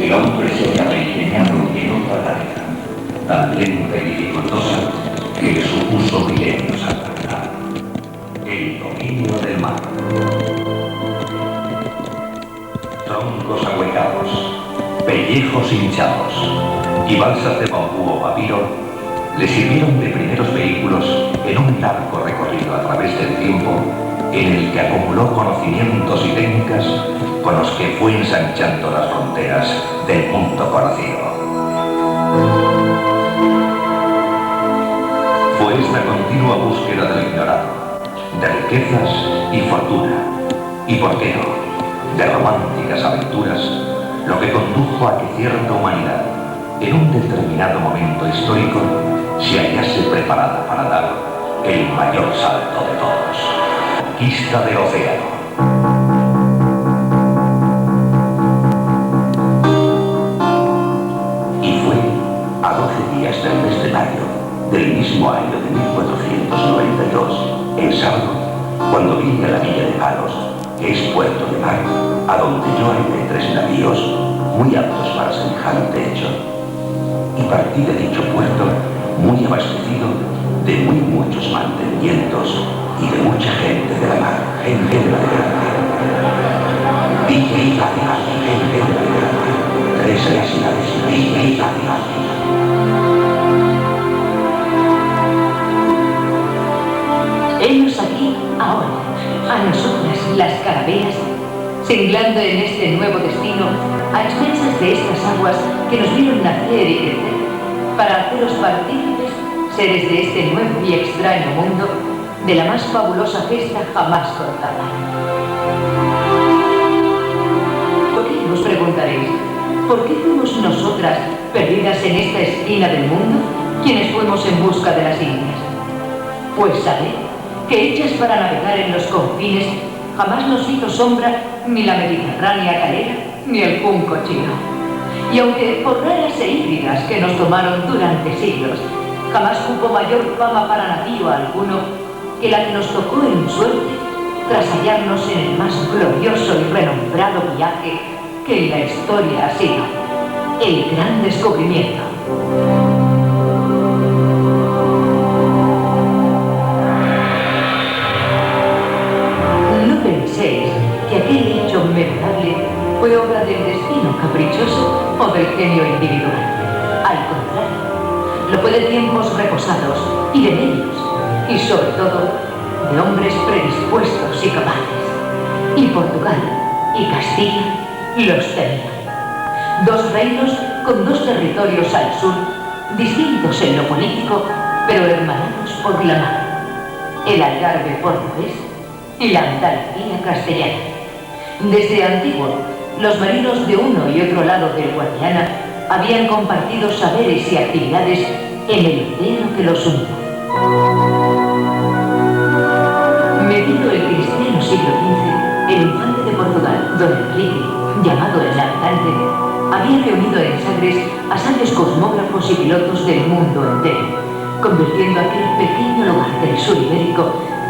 El hombre se había ingeniado en otra tarea, tan lenta y dificultosa que le supuso milenios alcanzar: el dominio del mar. Troncos ahuecados, pellejos hinchados y balsas de bambú o papiro le sirvieron de primeros vehículos en un largo recorrido a través del tiempo en el que acumuló conocimientos y técnicas con los que fue ensanchando las fronteras del mundo conocido. Fue esta continua búsqueda del ignorado, de riquezas y fortuna, y por qué no, de románticas aventuras, lo que condujo a que cierta humanidad, en un determinado momento histórico, se hallase preparada para dar el mayor salto de todos: conquista del océano. Y fue a 12 días del mes de mayo del mismo año de 1492, el sábado, cuando vine a la villa de Palos, que es puerto de mar, a donde yo hallé 3 navíos muy aptos para semejante hecho, y partí de dicho puerto muy abastecido de muy muchos mantenimientos y de mucha gente de la mar, gente de la guerra. Gente de la guerra, 3 nacionales y Henos aquí, ahora, a nosotras, las carabelas, singlando en este nuevo destino, a expensas de estas aguas que nos vieron nacer y crecer, para haceros partícipes, seres de este nuevo y extraño mundo, de la más fabulosa gesta jamás contada. ¿Por qué os preguntaréis? ¿Por qué fuimos nosotras, perdidas en esta esquina del mundo, quienes fuimos en busca de las Indias? Pues sabed que hechas para navegar en los confines, jamás nos hizo sombra ni la mediterránea calera, ni el junco chino. Y aunque por raras e híbridas que nos tomaron durante siglos, jamás cupo mayor fama para navío alguno que la que nos tocó en suerte tras hallarnos en el más glorioso y renombrado viaje que en la historia ha sido el gran descubrimiento. No penséis que aquel hecho memorable fue obra del destino caprichoso o del genio individual. Al contrario, lo fue de tiempos reposados y de medios, y sobre todo de hombres predispuestos y capaces. Y Portugal y Castilla los tenían. 2 reinos con 2 territorios al sur, distintos en lo político, pero hermanados por la mar: el Algarve portugués y la Andalucía castellana. Desde antiguo, los marinos de uno y otro lado del Guadiana habían compartido saberes y actividades en el océano que los unía. Medido el cristiano siglo XV, el infante de Portugal, don Enrique, llamado el Navegante, había reunido en Sagres a sabios cosmógrafos y pilotos del mundo entero, convirtiendo aquel pequeño lugar del sur ibérico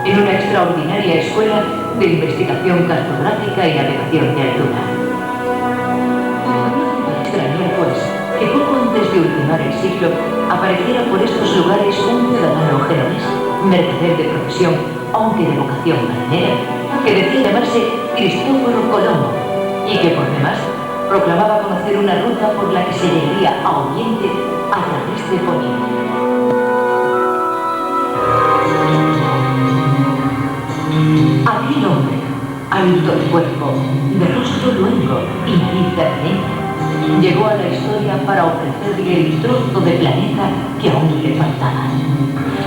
en una extraordinaria escuela de investigación cartográfica y navegación de altura. No debe extrañar, pues, que poco antes de ultimar el siglo apareciera por estos lugares un ciudadano genovés, mercader de profesión, aunque de vocación marinera, que decía llamarse Cristóforo Colombo, y que por demás proclamaba conocer una ruta por la que se llegaría a Oriente a través de Poniente. Aquel hombre, alto de cuerpo, de rostro luengo y nariz verdeña, llegó a la historia para ofrecerle el trozo de planeta que aún le faltaba.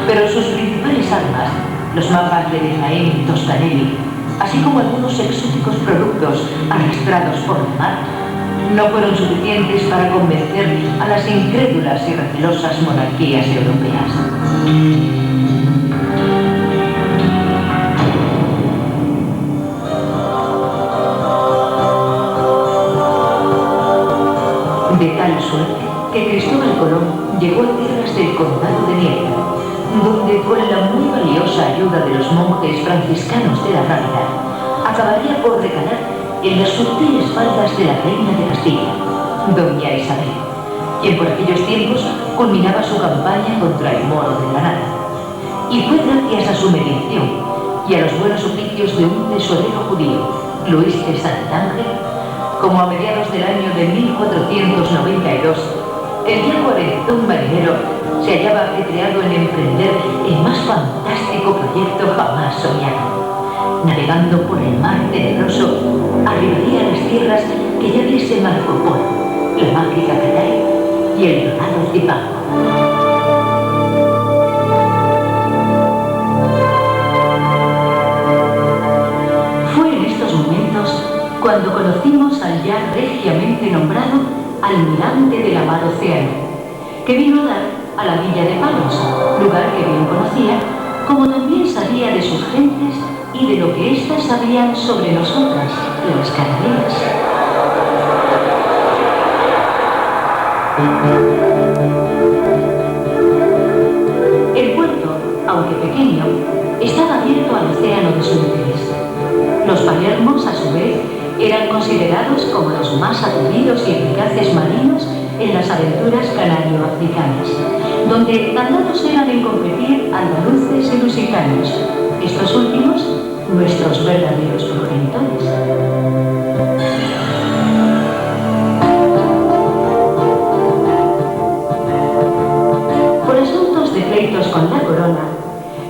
Pero sus principales armas, los mapas de Efraín y Toscanelli, así como algunos exóticos productos arrastrados por la mar, no fueron suficientes para convencer a las incrédulas y recelosas monarquías europeas. De tal suerte que Cristóbal Colón llegó a tierras del condado de Niebla, donde con la muy valiosa ayuda de los monjes franciscanos de la Navidad acabaría por recalar en las sutiles faldas de la reina de Castilla, doña Isabel, quien por aquellos tiempos culminaba su campaña contra el moro de Granada. Y fue gracias a su mediación y a los buenos oficios de un tesorero judío, Luis de Santángel, como a mediados del año de 1492, el viejo cuarentón marinero se hallaba ajetreado en emprender el más fantástico proyecto jamás soñado. Navegando por el mar tenebroso, arribaría a las tierras que ya viese Marco Polo, la mágica Catay y el dorado Zipango. Fue en estos momentos cuando conocimos al ya regiamente nombrado almirante del la mar océano, que vino a dar a la villa de Palos, lugar que bien conocía, como también sabía de sus gentes y de lo que éstas sabían sobre nosotras, las carabelas. El puerto, aunque pequeño, estaba abierto al océano de su interés. Los palermos, a su vez, eran considerados como los más atrevidos y eficaces marinos en las aventuras canario-africanas, donde tan dados eran en competir andaluces y lusitanos, estos últimos nuestros verdaderos progenitores. Por asuntos de pleitos con la corona,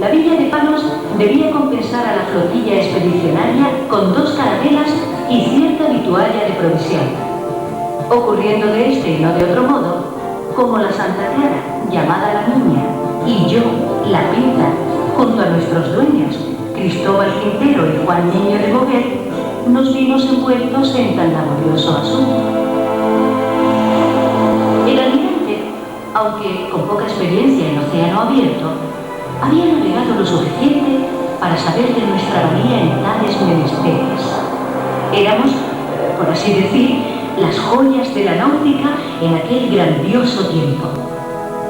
la villa de Palos debía compensar a la flotilla expedicionaria con 2 carabelas y cierta vitualla de provisión, ocurriendo de este y no de otro modo, como la Santa Clara, llamada la Niña, y yo, la Pinta, junto a nuestros dueños, Cristóbal Quintero y Juan Niño de Moguer, nos vimos envueltos en tan laborioso asunto. El almirante, aunque con poca experiencia en océano abierto, había navegado lo suficiente para saber de nuestra valía en tales menesteres. Éramos, por así decir, las joyas de la náutica en aquel grandioso tiempo.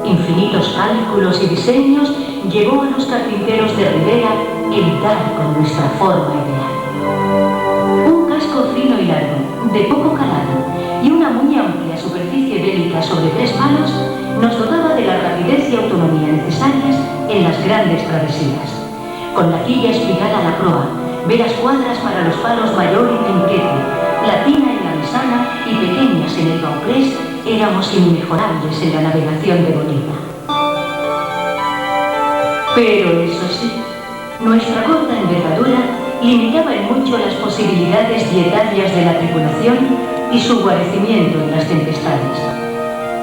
Infinitos cálculos y diseños llevó a los carpinteros de Rivera el dar con nuestra forma ideal. Un casco fino y largo, de poco calado, y una muy amplia superficie bélica sobre 3 palos nos dotaba de la rapidez y autonomía necesarias en las grandes travesías. Con la quilla espigada a la proa, veras cuadras para los palos mayor y trinquete, la tina en la mesana y pequeñas en el bauprés, éramos inmejorables en la navegación de bonita. Pero eso sí, nuestra corta envergadura limitaba en mucho las posibilidades dietarias de la tripulación y su guarecimiento en las tempestades.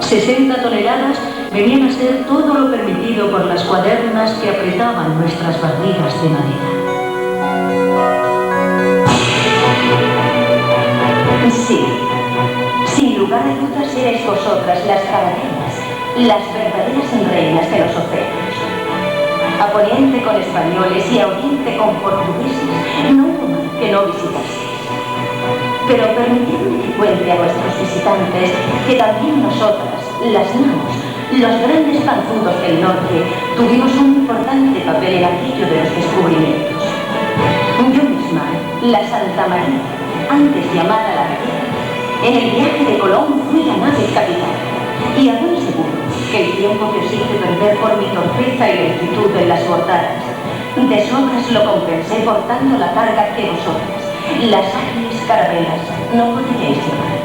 60 toneladas venían a ser todo lo permitido por las cuadernas que apretaban nuestras barrigas de madera. Sí, sin lugar a dudas erais vosotras las caballeras, las verdaderas reinas de los océanos. A poniente con españoles y a oriente con portugueses, no hubo mal que no visitaseis. Pero permitidme que cuente a vuestros visitantes que también nosotras, las namos, los grandes panzudos del norte, tuvimos un importante papel en aquello de los descubrimientos. Yo misma, la Santa María, antes llamada la Gallera, en el viaje de Colón fui la nave capitán, y a buen seguro que el tiempo que os hice perder por mi torpeza y lentitud en las bordadas, de sobras lo compensé portando la carga que vosotras, las ágiles carabelas, no podríais llevar.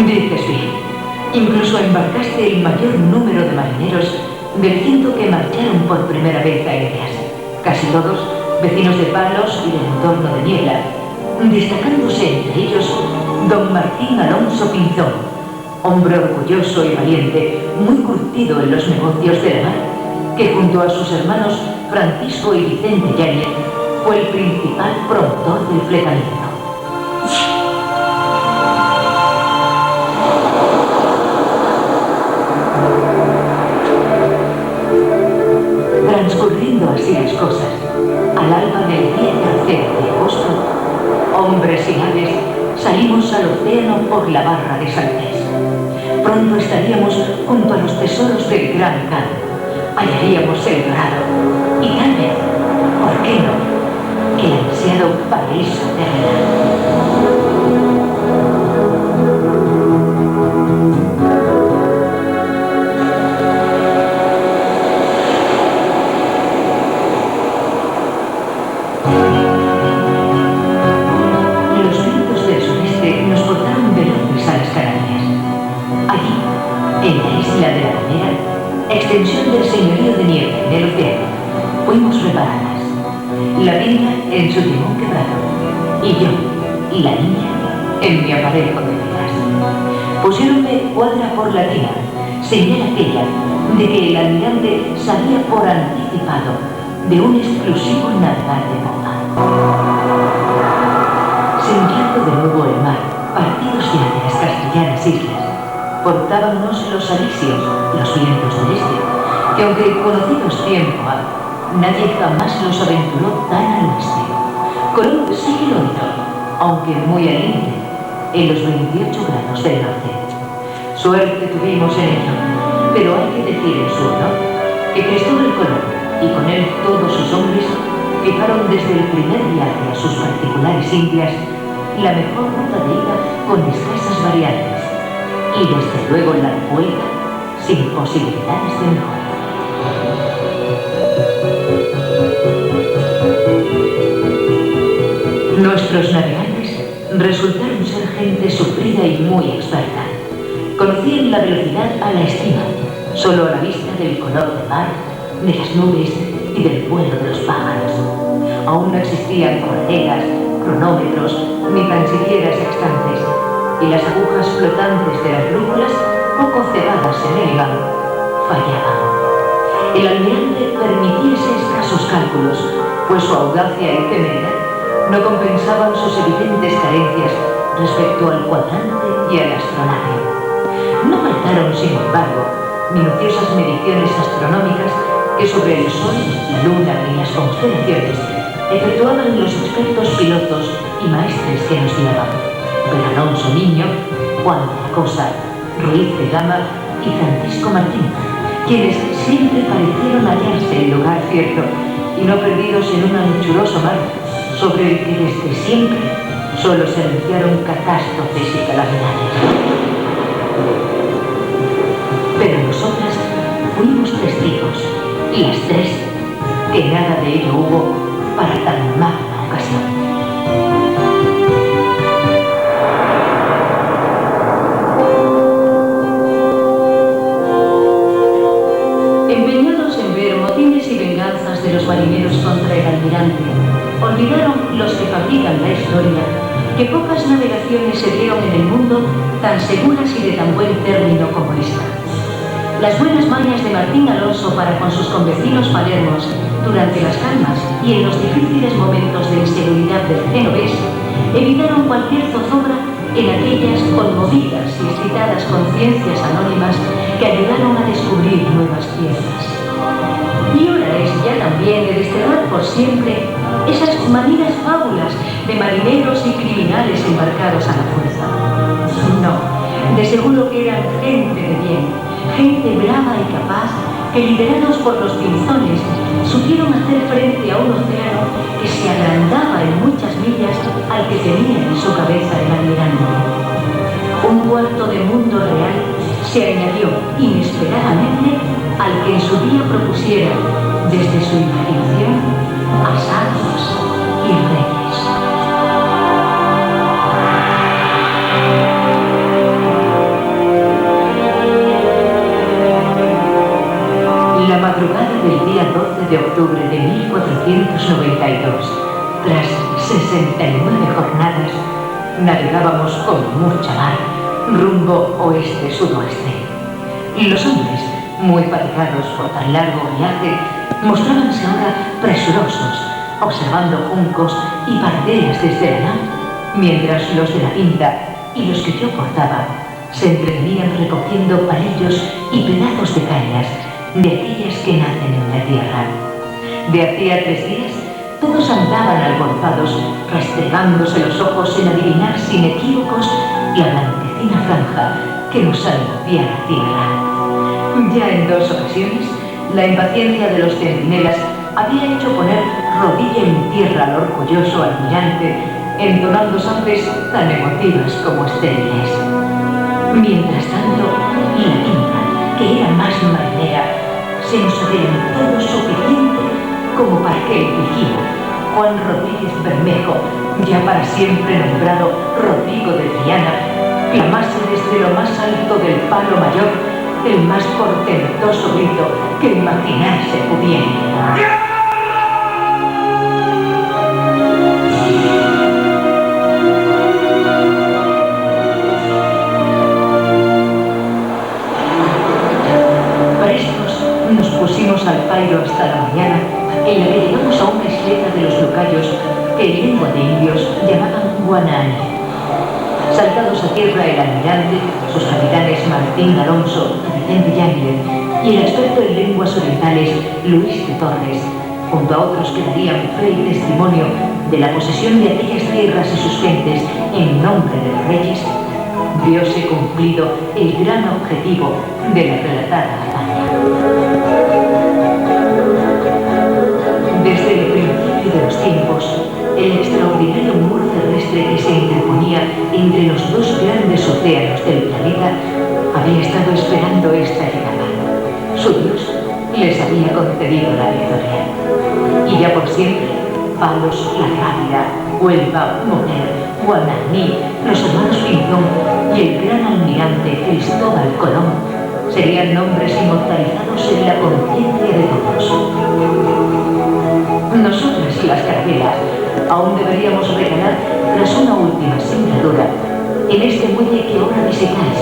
Dices bien. Incluso embarcaste el mayor número de marineros del 100 que marcharon por primera vez a Indias, casi todos vecinos de Palos y del entorno de Niebla, destacándose entre ellos don Martín Alonso Pinzón, hombre orgulloso y valiente, muy curtido en los negocios de la mar, que junto a sus hermanos Francisco y Vicente Yáñez fue el principal promotor del fletamiento. Transcurriendo así las cosas, al alba del día 13 de agosto, hombres y naves salimos al océano por la barra de Saltés. Pronto estaríamos junto a los tesoros del Gran Khan, hallaríamos el dorado y tal vez, ¿por qué no?, el ansiado paraíso terrenal. la pinta en su timón quebrado, y yo, la niña, en mi aparejo de velas. Pusiéronme cuadra por latina, señal aquella de que el almirante sabía por anticipado de un exclusivo navegar de moda. Sembrando de nuevo el mar, partidos ya de las castellanas islas, portábamos los alisios, los vientos del este, que aunque conocidos tiempo ha, nadie jamás los aventuró tan al oeste. Colón sí que lo hizo, aunque muy al límite, en los 28 grados del norte. Suerte tuvimos en ello, pero hay que decir en su honor que Cristóbal Colón y con él todos sus hombres fijaron desde el primer viaje a sus particulares Indias la mejor ruta de ida con escasas variantes y desde luego la vuelta sin posibilidades de mejora. Nuestros navegantes resultaron ser gente sufrida y muy experta. Conocían la velocidad a la estima, solo a la vista del color del mar, de las nubes y del vuelo de los pájaros. Aún no existían correas, cronómetros, ni tan siquiera sextantes, y las agujas flotantes de las brújulas, poco cebadas en el imán, fallaban. El almirante permitiese escasos cálculos, pues su audacia y temeridad no compensaban sus evidentes carencias respecto al cuadrante y al astronave. No faltaron, sin embargo, minuciosas mediciones astronómicas que sobre el Sol, la Luna y las constelaciones efectuaban los expertos pilotos y maestres que nos guiaban: Alonso Niño, Juan de la Cosa, Ruiz de Gama y Francisco Martín, quienes siempre parecieron hallarse en lugar cierto y no perdidos en un anchuroso mar sobre el que desde siempre solo se anunciaron catástrofes y calamidades. Pero nosotras fuimos testigos, las tres, que nada de ello hubo para tan magna ocasión. Empeñados en ver motines y venganzas de los marineros contra el almirante, olvidaron los que fabrican la historia que pocas navegaciones se dieron en el mundo tan seguras y de tan buen término como esta. Las buenas mañas de Martín Alonso para con sus convecinos palermos durante las calmas y en los difíciles momentos de inseguridad del genovés evitaron cualquier zozobra en aquellas conmovidas y excitadas conciencias anónimas que ayudaron a descubrir nuevas tierras. Y hora es ya también de desterrar por siempre esas manidas fábulas de marineros y criminales embarcados a la fuerza. No, de seguro que eran gente de bien, gente brava y capaz, que liderados por los pinzones supieron hacer frente a un océano que se agrandaba en muchas millas al que tenía en su cabeza el almirante. Un cuarto de mundo real se añadió inesperadamente al que en su día propusiera desde su imaginación a santos y reyes. La madrugada del día 12 de octubre de 1492, tras 69 jornadas, navegábamos con mucha mar, rumbo oeste-sudoeste. Y los hombres, muy fatigados por tan largo viaje, mostrábanse ahora presurosos, observando juncos y parderas desde la nave, mientras los de la pinta y los que yo portaba se entretenían recogiendo palillos y pedazos de cañas de aquellas que nacen en la tierra. De hacía 3 días, todos andaban alborozados, restregándose los ojos en adivinar sin equívocos la blanquecina franja que nos anuncia la tierra. Ya en 2 ocasiones, la impaciencia de los centinelas había hecho poner rodilla en tierra al orgulloso almirante, entonando sandes tan emotivas como estériles. Mientras tanto, la quinta, que era más marinera, se nos adelantó lo suficiente como para que el vigía, Juan Rodríguez Bermejo, ya para siempre nombrado Rodrigo de Triana, clamase desde lo más alto del palo mayor el más portentoso grito que imaginarse pudiera. caballos que en lengua de indios llamaban guananí. Saltados a tierra el almirante, sus capitanes Martín Alonso y Vicente Yáñez, y el experto en lenguas orientales Luis de Torres, junto a otros que darían fe y testimonio de la posesión de aquellas tierras y sus gentes en nombre de los reyes, viose cumplido el gran objetivo de la relatada hazaña. Desde el principio de los tiempos, el extraordinario muro terrestre que se interponía entre los dos grandes océanos del planeta había estado esperando esta llegada. Su Dios les había concedido la victoria. Y ya por siempre, Palos, La Rábida, Huelva, Moner, Guananí, los hermanos Pinzón y el gran almirante Cristóbal Colón serían nombres inmortalizados en la conciencia de todos. Nosotras, las carabelas, aún deberíamos regalar, tras una última sembradura, en este muelle que ahora visitáis,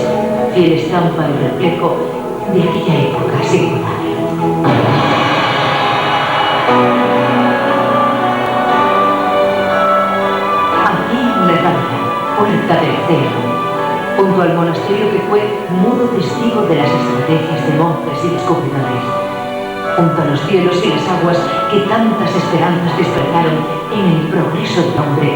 fiel estampa y reflejo de aquella época singular. Aquí en La Rábida, puerta del cielo, junto al monasterio que fue mudo testigo de las estrategias de monjes y descubridores, junto a los cielos y las aguas que tantas esperanzas despertaron en el progreso del hombre,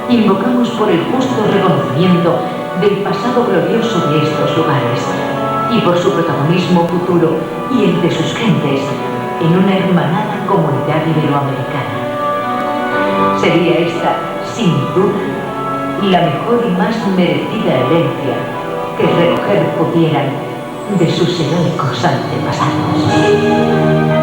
invocamos por el justo reconocimiento del pasado glorioso de estos lugares y por su protagonismo futuro y el de sus gentes en una hermanada comunidad iberoamericana. Sería esta, sin duda, la mejor y más merecida herencia que recoger pudieran de sus heroicos antepasados.